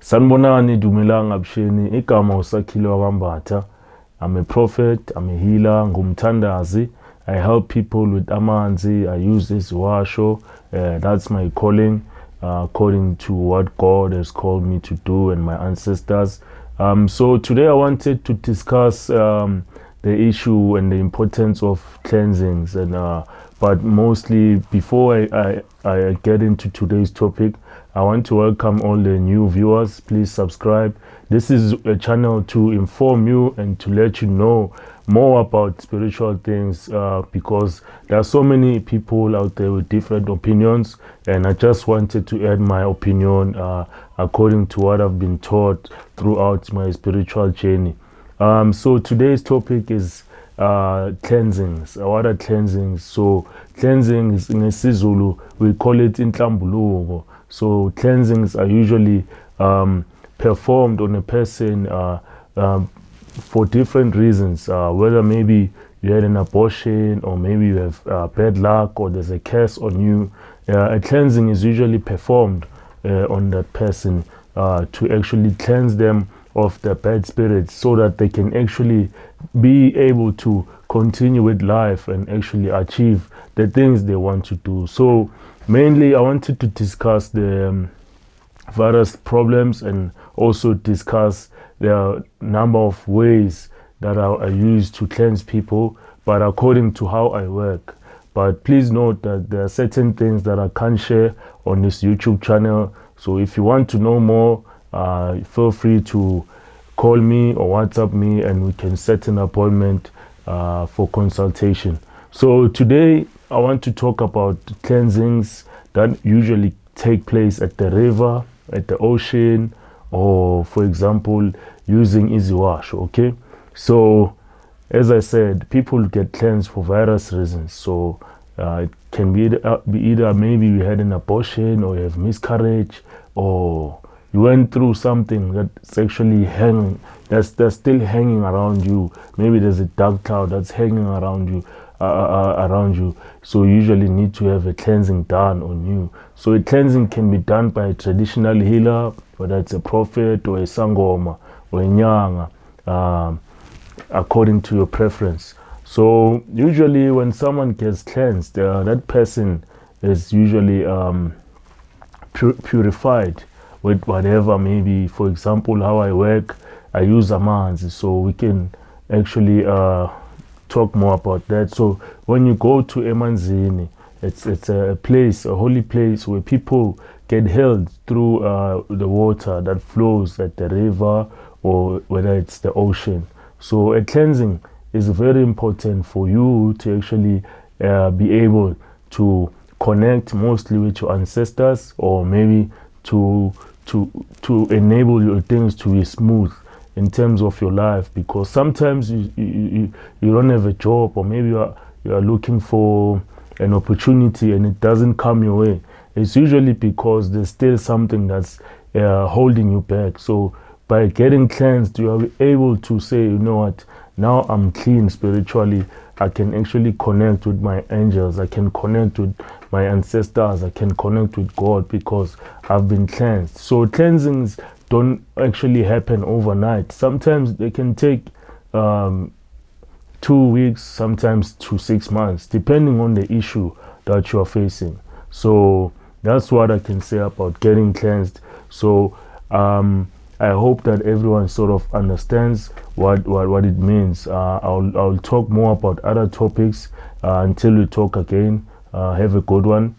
Sanibonani dumelanga abusheni igama uSakhile wakwambatha. I'm a prophet, I'm a healer, ngumthandazi. I help people with amanzi. I use iziwasho. That's my calling, according to what God has called me to do and my ancestors. So today I wanted to discuss the issue and the importance of cleansings, and but mostly before I get into today's topic, I want to welcome all the new viewers. Please subscribe. This is a channel to inform you and to let you know more about spiritual things, because there are so many people out there with different opinions, and I just wanted to add my opinion according to what I've been taught throughout my spiritual journey. So today's topic is cleansings. What are cleansings? So cleansings in isiZulu, we call it Inhlambuluko. So cleansings are usually performed on a person for different reasons, whether maybe you had an abortion, or maybe you have bad luck, or there's a curse on you. A cleansing is usually performed on that person to actually cleanse them of the bad spirits, so that they can actually be able to continue with life and actually achieve the things they want to do. So mainly I wanted to discuss the various problems, and also discuss the number of ways that are used to cleanse people, but according to how I work. But please note that there are certain things that I can't share on this YouTube channel. So if you want to know more, feel free to call me or WhatsApp me, and we can set an appointment for consultation. So today I want to talk about cleansings that usually take place at the river, at the ocean, or for example using iziwasho. Okay, so as I said, people get cleansed for various reasons. So it can be either maybe you had an abortion, or you have miscarriage, or you went through something that's actually hanging, that's still hanging around you. Maybe there's a dark cloud that's hanging around you, so you usually need to have a cleansing done on you. So a cleansing can be done by a traditional healer, whether it's a prophet or a sangoma or a nyanga, according to your preference. So usually when someone gets cleansed, that person is usually purified with whatever. Maybe, for example, how I work, I use amanzi, so we can actually talk more about that. So when you go to emanzini, it's a place, a holy place, where people get healed through the water that flows at the river, or whether it's the ocean. So a cleansing is very important for you to actually be able to connect mostly with your ancestors, or maybe to enable your things to be smooth in terms of your life, because sometimes you don't have a job, or maybe you are looking for an opportunity and it doesn't come your way. It's usually because there's still something that's holding you back. So by getting cleansed, you are able to say, you know what, now I'm clean spiritually. I can actually connect with my angels, I can connect with my ancestors, I can connect with God, because I've been cleansed. So cleansings don't actually happen overnight. Sometimes they can take 2 weeks, sometimes to 6 months, depending on the issue that you are facing. So that's what I can say about getting cleansed. So I hope that everyone sort of understands what it means. I'll talk more about other topics until we talk again. Have a good one.